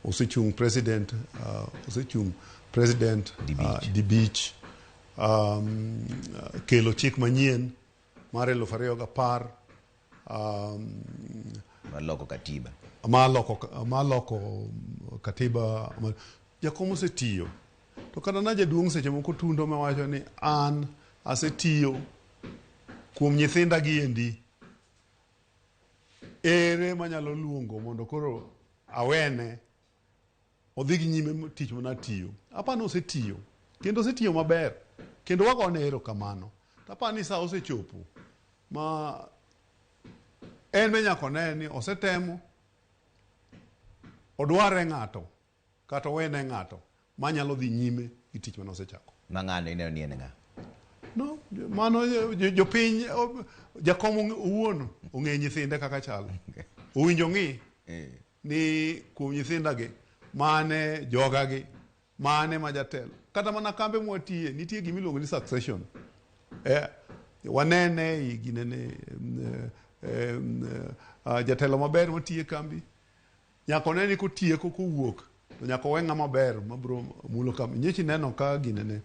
osechung president di beach kelo chik manyien mar 2010 maloko katiba. Jakom osetiyo to kata na jaduong' seche moko tundo mawacho ni an asetiyo kuom nyithinda gi endi, ere manyalo luongo mondo koro awene odhi gi nyime tich mana tiyo. Apani osetiyo kendo osetiyo maber kendo wagone erokamano. Apani sa osechopo ma en be nyaka one ni osetemo odware ng'ato kata wene ng'ato manyalo dhi nyime gi tich mane osechako. Mang'ano ineno ni en ng'a? No, mano jopiny Jakom owuon ong'e nyithinde kaka chalo. Owinjo ng'i ni kuom nyithindagi mane jogagi mane ma jatelo kata mana kambe mwatiye nitie gimiluongo ni succession. Wanene ginene jatelo maber matiye kambi nyaka oneni kotieko kowuok to nyaka we ng'ama ber mabro mulo kambi. Nyechi neno ka ginene